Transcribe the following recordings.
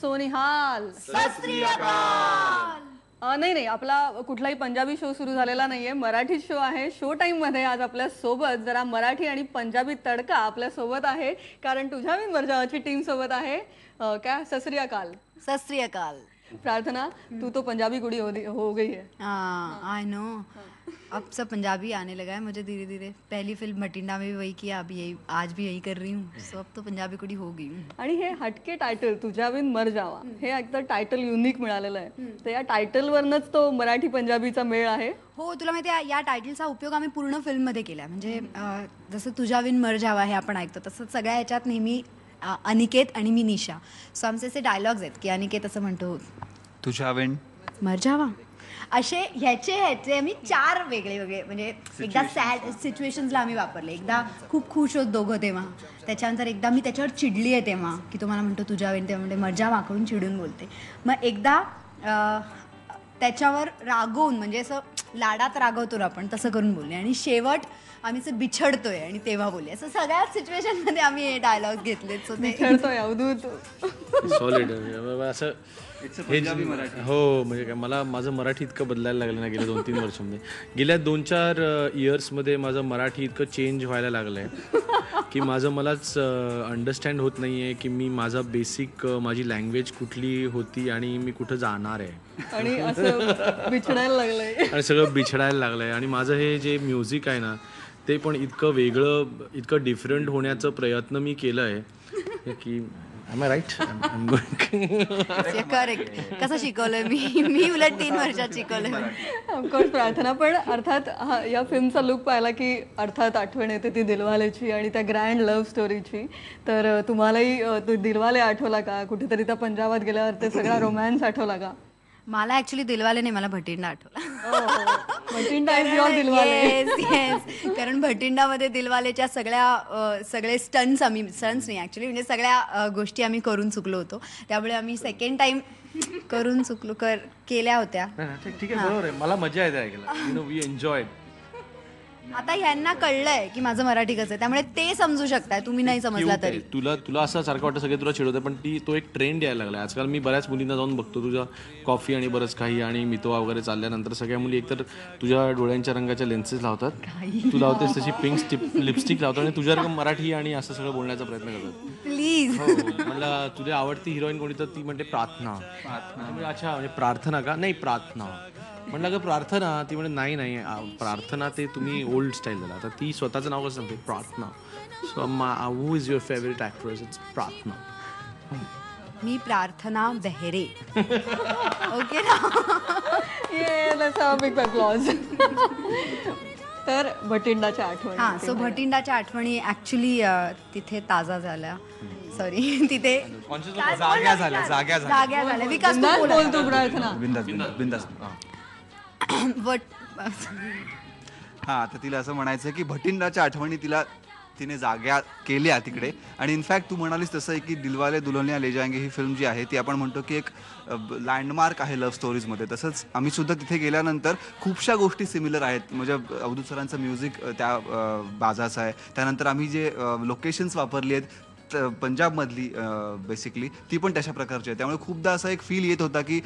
सोनिहाल. नाही, आपला कुठलाही पंजाबी शो सुरू झालेला नाहीये, मराठी शो आहे. शो टाइम मध्ये आज आपल्या सोबत जरा मराठी आणि पंजाबी तडका आपल्या सोबत आहे, कारण तुझ्या बिन मर्जावाची टीम सोबत आहे. क्या सत श्री अकाल. सत श्री अकाल. प्रार्थना, तू तो पंजाबी कुड़ी हो गई है. आई नो, अब सब पंजाबी आने लगा है मुझे धीरे धीरे. पहली फिल्म भटिंडा में भी वही किया, अभी यही आज भी यही कर रही हूँ. सो अब तो पंजाबी कुड़ी हो गई. आणि हे हटके टायटल तुझ्या बिन मर जावा हे एकतर टायटल युनिक मिळालेलं आहे. तर या टायटल वरनच तो मराठी पंजाबीचा मेळ आहे. हो, तुला माहिती आहे या टायटलचा उपयोग आम्ही पूर्ण फिल्ममध्ये केला. म्हणजे जसं तुझ्या बिन मर जावा हे आपण ऐकतो तसं सगळ्या ह्याच्यात नेहमी अनिकेत आणि मी निशा. सो आमचे असे डायलॉग्स आहेत की अनिकेत असं म्हणतो तुझ्या बिन मर जावा. असे ह्याचे आम्ही 4 वेगळे म्हणजे एकदा सॅड सिच्युएशन्सला आम्ही वापरले. एकदा खूप खुश होत दोघं तेव्हा, त्याच्यानंतर एकदा मी त्याच्यावर चिडली आहे तेव्हा की तो मला म्हणतो तुझ्या वेळी, तेव्हा म्हणजे मजा वाकडून चिडून बोलते. मग एकदा त्याच्यावर रागवून म्हणजे असं लाडात रागवतो आपण तसं करून बोलले. आणि शेवट आम्ही असं बिछडतोय आणि तेव्हा बोलले. असं सगळ्याच सिच्युएशनमध्ये आम्ही हे डायलॉग घेतले. सो ते बिछडतोय अवधूत सॉलिड. असं हे हो, म्हणजे काय मला माझं मराठी इतकं बदलायला लागलं ना गेल्या 2-3 वर्षामध्ये. गेल्या 2-4 इयर्समध्ये माझं मराठी इतकं चेंज व्हायला लागलं आहे की माझं मलाच अंडरस्टँड होत नाही आहे की मी माझा बेसिक माझी लँग्वेज कुठली होती आणि मी कुठं जाणार आहे. आणि असं बिछडायला लागलंय आणि सगळं बिछडायला लागलं आहे. आणि माझं हे जे म्युझिक आहे ना ते पण इतकं वेगळं, इतकं डिफरंट होण्याचा प्रयत्न मी केलं आहे की Am I right? I'm going. Correct. कसं शिकवलंय मी उलट 3 वर्षात शिकवलंय. ऑफकोर्स प्रार्थना. पण अर्थात या फिल्मचा लुक पाहिला की अर्थात आठवण येते ती दिलवालेची आणि त्या ग्रँड लव्ह स्टोरीची. तर तुम्हालाही तो दिलवाले आठवला का? कुठेतरी त्या पंजाबात गेल्यावर ते सगळा रोमॅन्स आठवला का? मला ऍक्च्युली दिलवाले नाही, मला भटिंडा आठवला. Bathinda is your Dilwale. Yes. कारण भटिंडामध्ये दिलवालेच्या सगळे स्टंट्स नाही ऍक्च्युली, म्हणजे सगळ्या गोष्टी आम्ही करून चुकलो होतो. त्यामुळे आम्ही सेकंड टाइम करून केल्या होत्या. ठीक आहे, बरोबर आहे. मला मजा येते ऐकायला. We enjoyed. आता ह्यांना कळलंय की माझं मराठी कसं आहे, त्यामुळे ते समजू शकताय, तुम्ही नाही समजला तरी. तुला असं सारखं वाटतं सगळे तुला चिडवते, पण तो एक ट्रेंड यायला लागला आजकाल. मी बऱ्याच मुलींना जाऊन बघतो तुझ्या कॉफी आणि बरंच काही आणि मितवा वगैरे चालल्यानंतर सगळ्या मुली एकतर तुझ्या डोळ्यांच्या रंगाच्या लेन्सेस लावतात, तू लावतेस तशी पिंक लिपस्टिक लावतो आणि तुझ्यासारखं मराठी आणि असं सगळं बोलण्याचा प्रयत्न करतात. प्लीज. मला तुझी आवडती हिरोईन कोणी तर ती म्हणते प्रार्थना. अच्छा, म्हणजे प्रार्थना का? नाही, प्रार्थना. म्हणलं का प्रार्थना? ती म्हणजे नाही प्रार्थना ते तुम्ही ओल्ड स्टाईल झाला. आता ती स्वतःचं नाव कसं सांगते? प्रार्थना. So who is your favourite actress? It's प्रार्थना. मी प्रार्थना बेहरे. ओके ना? Big applause. तर भटिंडाच्या आठवणी. हां, सो भटिंडाच्या आठवणी ॲक्च्युली तिथे ताजा झाल्या. सॉरी, तिथे जाग्या झाल्या. विकास बोलतो प्रार्थना. बिंदास. बट आता तिला असं म्हणायचं की भटिंडाच्या आठवणी तिने जाग्या केल्या तिकडे. आणि इनफॅक्ट तू म्हणालीस तसं आहे की दिलवाले दुल्हनिया ले जाएंगे ही फिल्म जी आहे ती आपण म्हणतो की एक लँडमार्क आहे लव्ह स्टोरीजमध्ये. तसंच आम्ही सुद्धा तिथे गेल्यानंतर खूपशा गोष्टी सिमिलर आहेत. म्हणजे अवधूत सरांचं म्युझिक त्या बाजाचं आहे. त्यानंतर आम्ही जे लोकेशन्स वापरली आहेत पंजाबमधली बेसिकली ती पण तशा प्रकारची आहे. त्यामुळे खूपदा असा एक फील येत होता की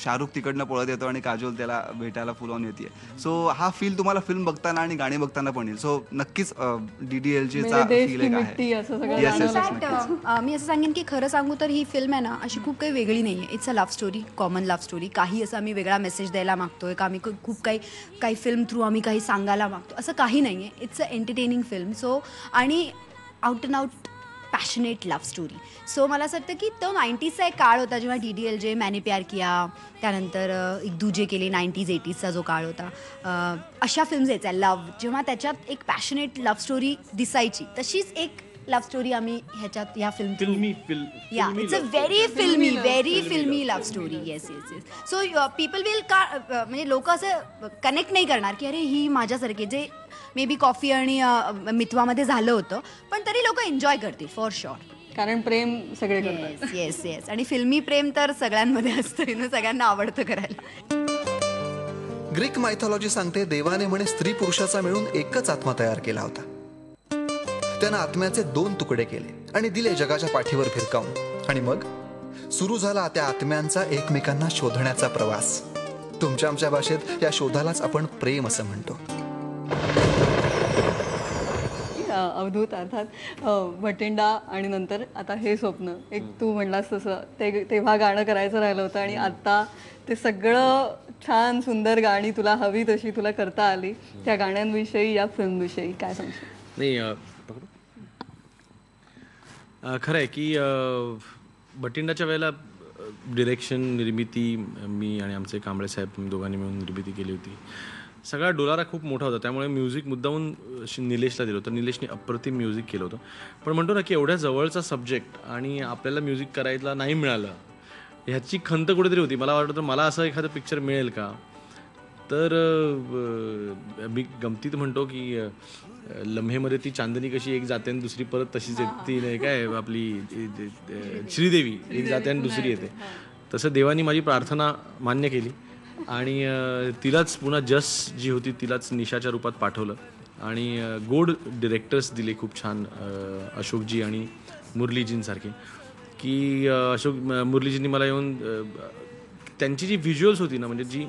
शाहरुख तिकडनं पळत येतो आणि काजोल त्याला भेटायला फुलवून येते. सो हा फील तुम्हाला फिल्म बघताना आणि गाणी बघताना पण येईल. सो नक्कीच DDLJ चा फील एक आहे. मी असं सांगेन की खरं सांगू तर ही फिल्म आहे ना अशी खूप काही वेगळी नाही आहे. It's a love story, common love story. काही असं आम्ही वेगळा मेसेज द्यायला मागतोय का, आम्ही खूप काही फिल्म थ्रू आम्ही काही सांगायला मागतो, असं काही नाही आहे. It's a entertaining film. So आणि out and out passionate love story. So मला असं वाटतं की तो 90sचा एक काळ होता जेव्हा DDLJ, मैंने प्यार किया, त्यानंतर एक दूजे केले, 90s 80sचा जो काळ होता. अशा फिल्म्स यायच्या लव्ह, जेव्हा त्याच्यात एक पॅशनेट लव्ह स्टोरी दिसायची, तशीच एक लव्ह स्टोरी आम्ही ह्या फिल्म. इट्स अ व्हेरी फिल्मी love story. Yes. So people will म्हणजे लोक असं कनेक्ट नाही करणार की अरे ही माझ्यासारखी, जे मे बी कॉफी आणि मितवामध्ये झालं होतं, पण तरी लोक एन्जॉय करतील फॉर शुअर. कारण प्रेम सगळे करतात. येस. आणि फिल्मी प्रेम तर सगळ्यांमध्ये असतं, सगळ्यांना आवडतं करायला. ग्रीक मायथॉलॉजी सांगते देवाने म्हणे स्त्री पुरुषाचा मिळून एकच आत्मा तयार केला होता. त्यानं आत्म्याचे 2 तुकडे केले आणि दिले जगाच्या पाठीवर भिरकावून. आणि मग सुरू झाला त्या आत्म्यांचा एकमेकांना शोधण्याचा प्रवास. तुमच्या आमच्या भाषेत या शोधालाच आपण प्रेम असं म्हणतो. अवधूत, अर्थात भटिंडा आणि नंतर आता हे स्वप्न, एक तू म्हणलास तसं तेव्हा गाणं करायचं राहिलं होतं आणि आता ते सगळं छान सुंदर गाणी तुला हवी तशी तुला करता आली. त्या गाण्यांविषयी, या फिल्मविषयी काय सांगशील? नाही खरं आहे की भटिंडाच्या वेळेला डिरेक्शन, निर्मिती मी आणि आमचे कांबळे साहेब दोघांनी मिळून निर्मिती केली होती. सगळा डोलारा खूप मोठा होता, त्यामुळे म्युझिक मुद्दामून निलेशला दिलं होतं. निलेशने अप्रतिम म्युझिक केलं होतं. पण म्हणतो ना की एवढ्या जवळचा सब्जेक्ट आणि आपल्याला म्युझिक करायला नाही मिळालं, ह्याची खंत कुठेतरी होती. मला वाटतं मला असं एखादं पिक्चर मिळेल का, तर मी गमतीत म्हणतो की लम्हेमध्ये ती चांदणी कशी एक जाते आणि दुसरी परत तशीच येते, ती नाही काय आपली श्रीदेवी एक जाते आणि दुसरी येते, तसं देवानी माझी प्रार्थना मान्य केली आणि तिलाच पुन्हा जस जी होती तिलाच निशाच्या रूपात पाठवलं आणि गोड डिरेक्टर्स दिले खूप छान, अशोकजी आणि मुरलीजींसारखे. की मुरलीजींनी मला येऊन त्यांची जी व्हिज्युअल्स होती ना, म्हणजे जी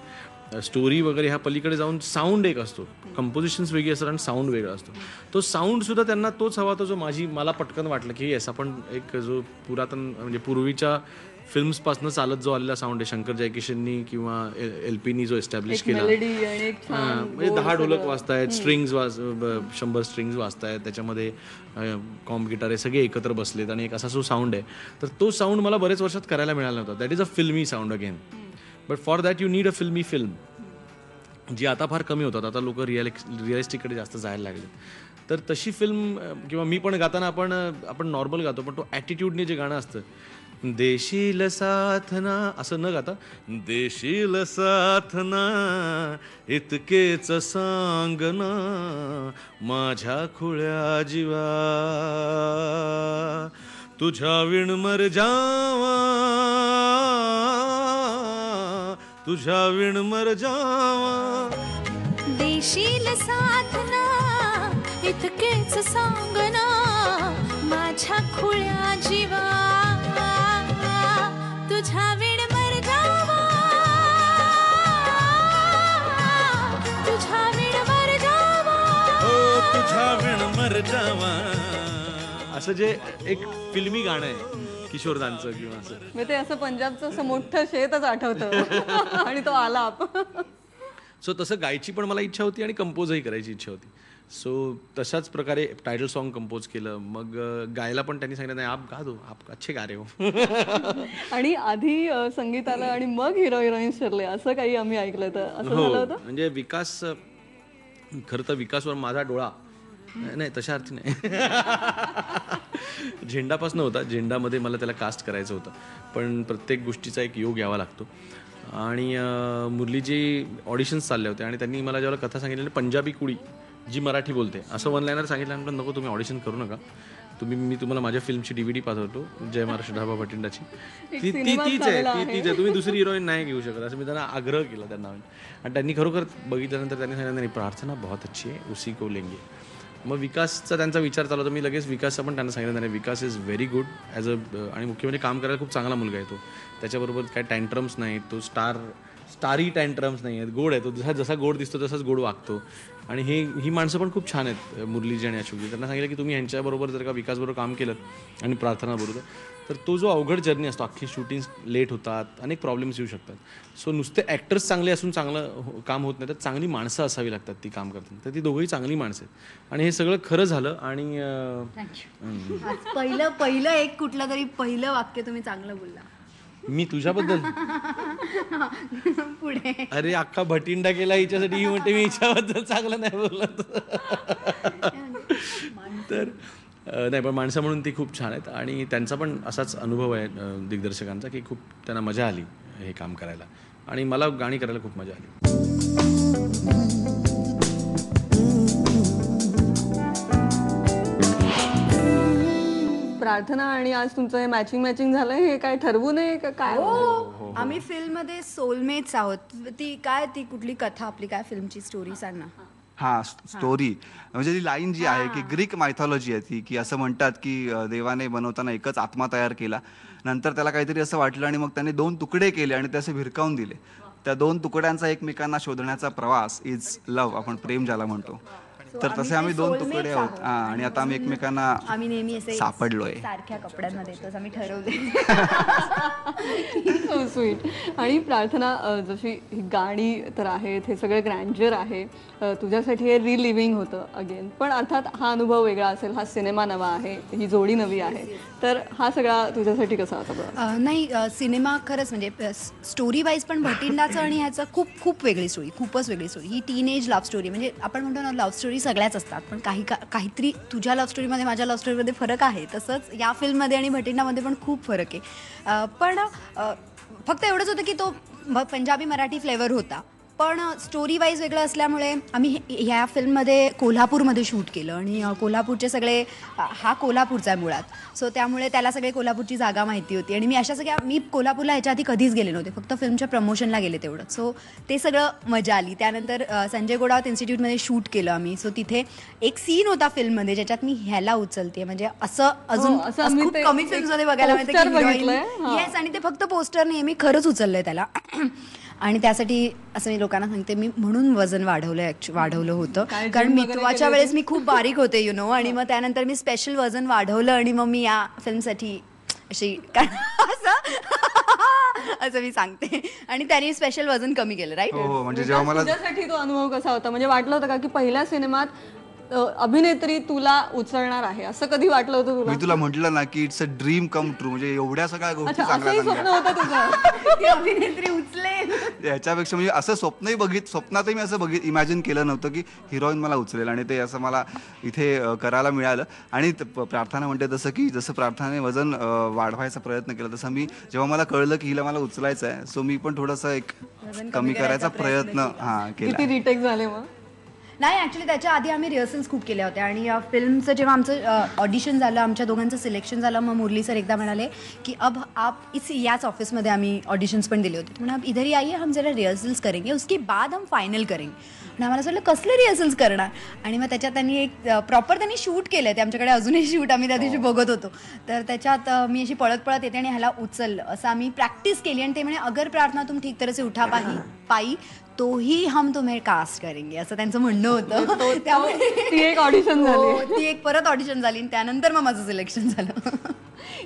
स्टोरी वगैरे ह्या पलीकडे जाऊन साऊंड एक असतो, कंपोजिशन्स वेगळी असतात आणि साऊंड वेगळा असतो. तो साऊंडसुद्धा त्यांना तोच हवा होता जो मला पटकन वाटलं की येस, आपण एक जो पुरातन म्हणजे पूर्वीच्या फिल्म्सपासून चालत जो आलेला साऊंड आहे, शंकर जयकिशननी किंवा LPनी जो एस्टॅब्लिश केला, म्हणजे 10 ढोलक वाजतायत, स्ट्रिंग्स 100 स्ट्रिंग्स वाजतायत, त्याच्यामध्ये कॉम्प गिटार हे सगळे एकत्र बसलेत आणि एक असा जो साऊंड आहे, तर तो साऊंड मला बरेच वर्षात करायला मिळाला नव्हता. दॅट इज अ फिल्मी sound again, but for that you need a फिल्मी फिल्म, जी आता फार कमी होतात. आता लोक रिअलिस्टिककडे जास्त जायला लागले. तर तशी फिल्म, किंवा मी पण गाताना आपण नॉर्मल गातो, पण तो ॲटिट्यूडने जे गाणं असतं, देशील साथना असं न गाता देशील साथना इतकेच सांगना माझ्या खुळ्या जीवा, तुझ्या विण मर जावा, तुझ्या विण मर जावा, देशील साथना इतकेच सांगना माझ्या खुळ्या जीवा, तुझ्या विण मर जावा, तुझ्या विण मर जावा, तुझ्या विण मर जावा, असं जे एक फिल्मी गाणं आहे किशोरदांचं किंवा असं, म्हणजे ते असं पंजाबचं असं मोठं शेतच आठवतं आणि तो आलाप. सो तसं गायची पण मला इच्छा होती आणि कंपोजही करायची इच्छा होती. सो तशाच प्रकारे टायटल सॉन्ग कंपोज केलं. मग गायला पण त्यांनी सांगितलं, नाही आप गा दो, आप अच्छे गा रहे हो. आणि आधी संगीत आलं आणि मग हिरो हिरोईन्स ठरले असं काही आम्ही ऐकलं, तर असं झालं होतं? म्हणजे विकास, खरं तर विकासवर माझा डोळा नाही तशा अर्थी नाही, झेंडापासून होता. झेंडामध्ये मला त्याला कास्ट करायचं होतं, पण प्रत्येक गोष्टीचा एक योग यावा लागतो. आणि मुरलीजी ऑडिशन्स चालले होते आणि त्यांनी मला जेव्हा कथा सांगितली, पंजाबी कुडी जी मराठी बोलते असं वन लाईनर सांगितल्यानंतर, नको तुम्ही ऑडिशन करू नका, मी तुम्हाला माझ्या फिल्मची DVD पाठवतो, जय महाराष्ट्र ढाबा भटिंडाची, तीच आहे, तुम्ही दुसरी हिरोईन नाही घेऊ शकत, असं मी त्यांना आग्रह केला त्यांना. आणि त्यांनी खरोखर बघितल्यानंतर त्यांनी सांगितलं, नाही प्रार्थना बहुत अच्छी आहे, उसी को लेंगे. मग विकासचा त्यांचा विचार चालू होता. मी लगेच विकासचा पण त्यांना सांगितलं, नाही Vikas is very good as a, आणि मुख्य म्हणजे काम करायला खूप चांगला मुलगा आहे तो, त्याच्याबरोबर काय टँट्रम्स नाहीत, तो स्टारी टँट्रम्स नाही आहेत, गोड आहे तो, जसा गोड दिसतो तसाच गोड वागतो. आणि ही माणसं पण खूप छान आहेत, मुरलीजी आणि अशोकजी. त्यांना सांगितलं की तुम्ही ह्यांच्याबरोबर जर का विकासबरोबर काम केलं आणि प्रार्थनाबरोबर, तर तो जो अवघड जर्नी असतो, अख्खी शूटिंग लेट होतात, अनेक प्रॉब्लेम्स येऊ शकतात. सो नुसते ॲक्टर्स चांगले असून चांगलं काम होत नाही, तर चांगली माणसं असावी लागतात ती काम करताना. तर ती दोघंही चांगली माणसं आहेत आणि हे सगळं खरं झालं. आणि पहिलं एक कुठलं तरी पहिलं वाक्य तुम्ही चांगलं बोलला. मी तुझ्याबद्दल पुढे अरे अख्खा भटिंडा केला हिच्यासाठी, ही म्हणते मी हिच्याबद्दल चांगलं नाही बोलत. तर नाही, पण माणसं म्हणून ती खूप छान आहेत आणि त्यांचा पण असाच अनुभव आहे दिग्दर्शकांचा, की खूप त्यांना मजा आली हे काम करायला आणि मला गाणी करायला खूप मजा आली. प्रार्थना आणि आज तुमचं हे मॅचिंग झालं, हे काय ठरवू नये का काय? हो, आम्ही फिल्ममध्ये सोलमेट्स आहोत. ती कुठली कथा आपली, काय फिल्मची स्टोरी सांग ना. हा स्टोरी म्हणजे ती लाईन जी आहे की ग्रीक मायथॉलॉजी आहे ती, की असं म्हणतात की देवाने बनवताना एकच आत्मा तयार केला, नंतर त्याला काहीतरी असं वाटलं आणि मग त्याने 2 तुकडे केले आणि ते असे भिरकावून दिले. त्या 2 तुकड्यांचा एकमेकांना शोधण्याचा प्रवास इज लव्ह, आपण प्रेम ज्याला म्हणतो. तर तसे आम्ही 2 तुकडे आहोत आणि आता आम्ही एकमेकांना आम्ही नेहमी असे सापडलोय. सारख्या कपड्यांमध्ये तसं आम्ही ठरवले. So sweet. आणि प्रार्थना, जशी ही गाणी तर आहेत, हे सगळं ग्रँजर आहे, तुझ्यासाठी हे रिलिव्हिंग होतं अगेन, पण अर्थात हा अनुभव वेगळा असेल, हा सिनेमा नवा आहे, ही जोडी नवी आहे, तर हा सगळा तुझ्यासाठी कसा होता बरं? नाही, सिनेमा खरंच म्हणजे स्टोरी वाईज पण भटिंडाचं आणि ह्याचं खूप वेगळी स्टोरी, खूपच वेगळी स्टोरी. ही टीनेज लव्ह स्टोरी, म्हणजे आपण म्हणतो ना लव्ह स्टोरी सगळ्याच असतात, पण काहीतरी तुझ्या लव्ह स्टोरीमध्ये माझ्या लव्ह स्टोरीमध्ये फरक आहे, तसंच या फिल्ममध्ये आणि भटिंडामध्ये पण खूप फरक आहे. पण फक्त एवढंच होतं की तो पंजाबी मराठी फ्लेवर होता, पण स्टोरी वाईज वेगळं असल्यामुळे आम्ही ह्या फिल्ममध्ये कोल्हापूरमध्ये शूट केलं आणि कोल्हापूरचे सगळे, हा कोल्हापूरचा आहे मुळात, सो त्यामुळे त्याला सगळे कोल्हापूरची जागा माहिती होती आणि मी कोल्हापूरला ह्याच्या आधी कधीच गेले नव्हते, फक्त फिल्मच्या प्रमोशनला गेले तेवढं, सो ते सगळं मजा आली. त्यानंतर संजय गोडावत इन्स्टिट्यूटमध्ये शूट केलं आम्ही, सो तिथे एक सीन होता फिल्ममध्ये ज्याच्यात मी ह्याला उचलते, म्हणजे असं अजून खूप कमी फिल्ममध्ये बघायला मिळतं. येस, आणि ते फक्त पोस्टर नाही, मी खरंच उचललंय त्याला. आणि त्यासाठी असं मी लोकांना सांगते, मी म्हणून वजन वाढवलं होतं, कारण मितवाच्या वेळेस मी खूप बारीक होते आणि मग त्यानंतर मी स्पेशल वजन वाढवलं आणि मग मी या फिल्मसाठी अशी असं मी सांगते, आणि त्याने स्पेशल वजन कमी केलं. राईट. हो, म्हणजे जेव्हा मला तुझ्यासाठी तो अनुभव कसा होता? म्हणजे वाटलं होतं का की पहिल्या सिनेमात अभिनेत्री तुला उचलणार आहे, असं कधी वाटलं होतं तुला? मी तुला म्हटलं ना की it's a dream come true, म्हणजे एवढ्या सगळ्या गोष्टी असंही स्वप्न चांगल्या होतं तुझं? अभिनेत्री उचलेल याच्यापेक्षा, म्हणजे असं स्वप्नातही मी असं इमॅजिन केलं नव्हतं की हिरोईन मला उचलेल, आणि ते असं मला इथे करायला मिळालं. आणि प्रार्थना म्हणते तसं की जसं प्रार्थनाने वजन वाढवायचा प्रयत्न केला, तसं मी जेव्हा मला कळलं की हिला मला उचलायचं आहे, सो मी पण थोडंसं एक कमी करायचा प्रयत्न केला. किती रिटेक झाले मग? नाही, ॲक्च्युली त्याच्या आधी आम्ही रिहर्सल्स खूप केल्या होत्या, आणि फिल्मचं जेव्हा आमचं ऑडिशन झालं, आमच्या दोघांचं सिलेक्शन झालं, मग मुरली सर एकदा म्हणाले की अब आप याच ऑफिसमध्ये आम्ही ऑडिशन्स पण दिले होते, म्हणून आप इधर ही आइए, हम जरा रिहर्सल्स करेंगे, उसके बाद हम फायनल करेंगे. आणि आम्हाला असं वाटलं कसले रिहर्सल्स करणार, आणि मग त्याच्यात त्यांनी एक प्रॉपर त्यांनी शूट केलं, ते आमच्याकडे अजूनही शूट आम्ही त्या दिवशी बघत होतो, तर त्याच्यात मी अशी पळत येते आणि ह्याला उचललं, असं आम्ही प्रॅक्टिस केली, आणि ते म्हणे अगर प्रार्थना तुम ठीक तरह से उठा पाई तो ही हम तुम्हें कास्ट करेंगे, असं त्यांचं म्हणणं होतं. त्यामुळे ती एक ऑडिशन झाली, ती एक परत ऑडिशन झाली, आणि त्यानंतर मग माझं सिलेक्शन झालं.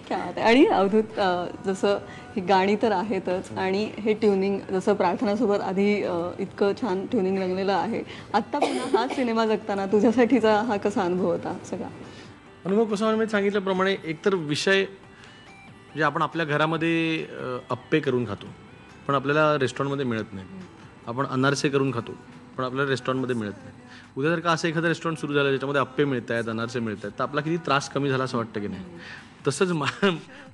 क्या बात आहे. आणि अवधूत, जसं ही गाणी तर आहेतच, आणि हे ट्युनिंग जसं प्रार्थनासोबत आधी इतकं छान ट्युनिंग रंगलेलं आहे, आत्ता पुन्हा हा सिनेमा जगताना तुझ्यासाठीचा हा कसा अनुभव होता सगळा? अनुभव कसा म्हणजे सांगितल्याप्रमाणे, एकतर विषय म्हणजे आपण आपल्या घरामध्ये अप्पे करून खातो, पण आपल्याला रेस्टॉरंटमध्ये मिळत नाही. आपण अनारसे करून खातो, पण आपल्याला रेस्टॉरंटमध्ये मिळत नाही. उद्या जर का असं एखादं रेस्टॉरंट सुरू झालं ज्याच्यामध्ये अप्पे मिळत आहेत, अनारसे मिळत आहेत, तर आपला किती त्रास कमी झाला असं वाटतं की नाही? तसंच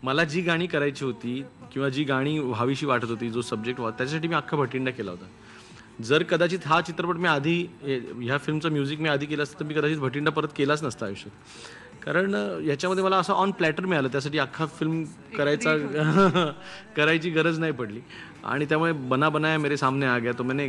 मला जी गाणी करायची होती किंवा जी गाणी व्हावीशी वाटत होती, जो सब्जेक्ट व्हा, त्याच्यासाठी मी अख्खा भटिंडा केला होता. जर कदाचित हा चित्रपट मी आधी, ह्या फिल्मचं म्युझिक मी आधी केलं असतं, तर मी कदाचित भटिंडा परत केलाच नसता आयुष्यात, कारण याच्यामध्ये मला असं ऑन प्लॅटर मिळालं, त्यासाठी अख्खा फिल्म करायची गरज नाही पडली. आणि त्यामुळे बनाया मेरे सामने आ गया, तो मैंने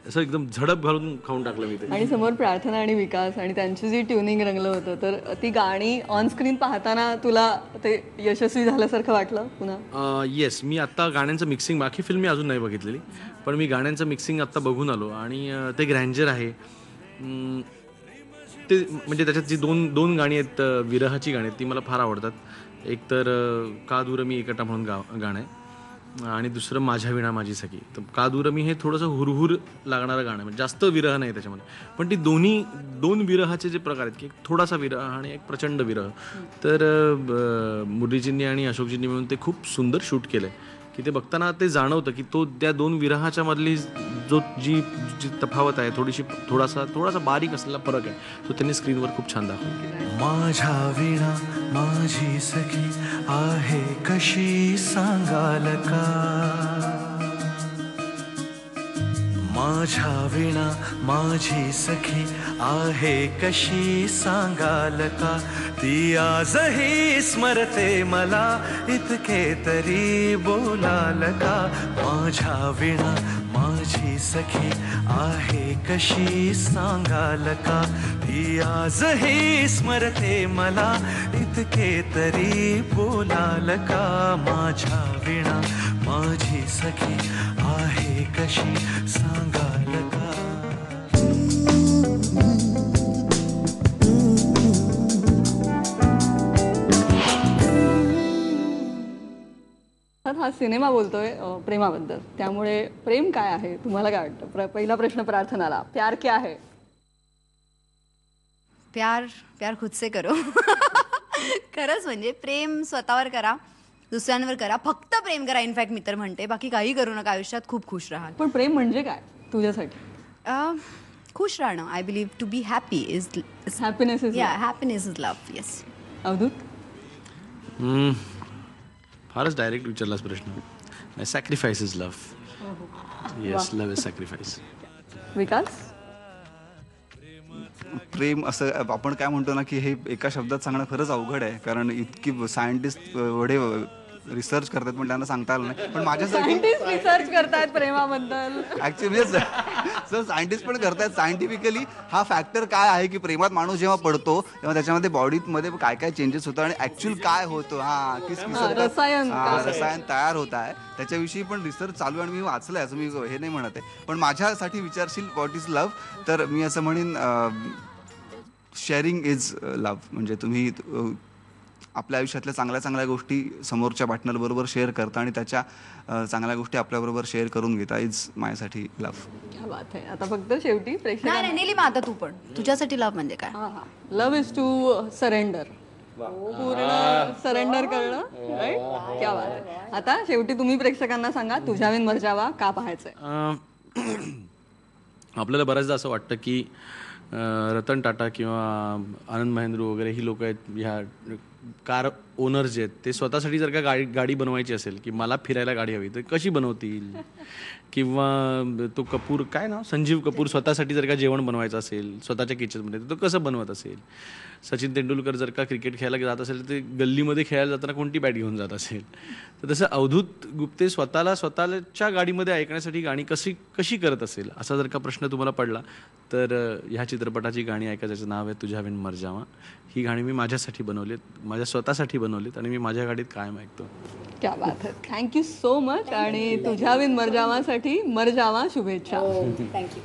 असं एकदम झडप घालून खाऊन टाकलं मी ते. आणि समोर प्रार्थना आणि विकास आणि त्यांची जी ट्युनिंग रंगलं होतं, तर ती गाणी ऑन स्क्रीन पाहताना तुला ते यशस्वी झाल्यासारखं वाटलं पुन्हा? येस, मी आत्ता गाण्यांचं मिक्सिंग, बाकी फिल्म मी अजून नाही बघितलेली, पण मी गाण्यांचं मिक्सिंग आत्ता बघून आलो, आणि ते ग्रँजर आहे ते, म्हणजे त्याच्यात जी दोन गाणी आहेत, विरहाची गाणी आहेत, ती मला फार आवडतात. एक तर का दूर मी एकटा म्हणून गाणं आहे, आणि दुसरं माझ्या विणा माझी सखी. तर का दूर मी हे थोडंसं हुरहुर लागणारं गाणं आहे, म्हणजे जास्त विरह नाही त्याच्यामध्ये, पण ती दोन विरहाचे जे प्रकार आहेत की एक थोडासा विरह आणि एक प्रचंड विरह, तर मुरलीजींनी आणि अशोकजींनी मिळून ते खूप सुंदर शूट केलं आहे, की ते बघताना ते जाणवतं की तो त्या 2 विरहाच्या मधली जी तफावत आहे, थोडासा बारीक असलेला फरक आहे, तो त्यांनी स्क्रीनवर खूप छान दाखवला. माझ्या विणा माझी सखी आहे कशी सांगाल का, माझ्या विणा माझी सखी आहे कशी सांगाल का, ती आजही स्मरते मला इतके तरी बोलाल का, माझ्या विणा माझी सखी आहे कशी सांगाल का ती आजही स्मरते मला इतके तरी बोलाल का माझ्या विणा माझी सखी आहे कशी सांगाल का. तर हा सिनेमा बोलतोय प्रेमाबद्दल, त्यामुळे प्रेम काय आहे तुम्हाला काय वाटतं? पहिला प्रश्न प्रार्थनाला, प्यार क्या है? प्यार प्यार खुद से करो. खरंच म्हणजे प्रेम स्वतःवर करा, दुसऱ्यांवर करा, फक्त प्रेम करा. इनफॅक्ट मी तर म्हणते बाकी काही करू नका, आयुष्यात खूप खुश राहा. पण प्रेम म्हणजे काय तुझ्यासाठी? खुश राहणं. I believe to be happy is happiness is या happiness is love. Yes. Avadhut? फारच डायरेक्ट विचारलाच प्रश्न. Sacrifice is love. Yes, love is sacrifice. Vikas? प्रेम असं आपण काय म्हणतो ना की हे एका शब्दात सांगणं खरंच अवघड आहे, कारण इतकी सायंटिस्ट एवढे रिसर्च करतात पण त्यांना सांगता आलं नाही. पण माझ्यासाठी सायंटिस्ट रिसर्च करतायत प्रेमाबद्दल. ऍक्च्युली सर सायंटिस्ट पण करतायत सायंटिफिकली हा फॅक्टर काय आहे की प्रेमात माणूस जेव्हा पडतो तेव्हा त्याच्यामध्ये बॉडीमध्ये काय काय चेंजेस होतात आणि ऍक्च्युअल काय होतं रसायन तयार होत आहे त्याच्याविषयी पण रिसर्च चालू आहे आणि मी वाचलंय, असं मी हे नाही म्हणत आहे. पण माझ्यासाठी विचारशील व्हॉट इज लव्ह, तर मी असं म्हणेन शेअरिंग इज लव्ह. म्हणजे तुम्ही आपल्या आयुष्यातल्या चांगल्या चांगल्या गोष्टी समोरच्या पार्टनर बरोबर शेअर करता आणि त्याच्या चांगल्या गोष्टी आपल्याबरोबर शेअर करून घेता इज माझ्यासाठी लव्ह. क्या बात आहे. आता फक्त शेवटी प्रेक्षकांना नाही नेली मग आता तू पण तुझ्यासाठी लव्ह म्हणजे काय? Love is to surrender. पूर्ण सरेंडर करणं. राईट? क्या बात आहे. आता शेवटी तुम्ही प्रेक्षकांना सांगा तुझ्या बिन मर जावा का पाहायचंय? आपल्याला बऱ्याचदा असं वाटतं की रतन टाटा किंवा आनंद महेंद्रू वगैरे ही लोक आहेत, ह्या कार ओनर्स जे आहेत ते स्वतःसाठी जर का गाडी बनवायची असेल की मला फिरायला गाडी हवी तर कशी बनवतील, किंवा तो कपूर काय ना संजीव कपूर स्वतःसाठी जर का जेवण बनवायचं असेल स्वतःच्या किचनमध्ये तर तो कसं बनवत असेल. सचिन तेंडुलकर जर का क्रिकेट खेळायला जात असेल तर ते गल्लीमध्ये खेळायला जाताना कोणती बॅट घेऊन जात असेल. तर तसं अवधूत गुप्ते स्वतःच्या गाडीमध्ये ऐकण्यासाठी गाणी कशी करत असेल असा जर का प्रश्न तुम्हाला पडला तर ह्या चित्रपटाची गाणी ऐका, ज्याचं नाव आहे तुझ्या बिन मर जावा. ही गाणी मी माझ्यासाठी बनवलीत, माझ्या स्वतःसाठी बनवलीत आणि मी माझ्या गाडीत कायम ऐकतो. क्या बात आहे. Thank you so much. आणि तुझ्या बिन मर जावासाठी मर जावा शुभेच्छा. थँक्यू.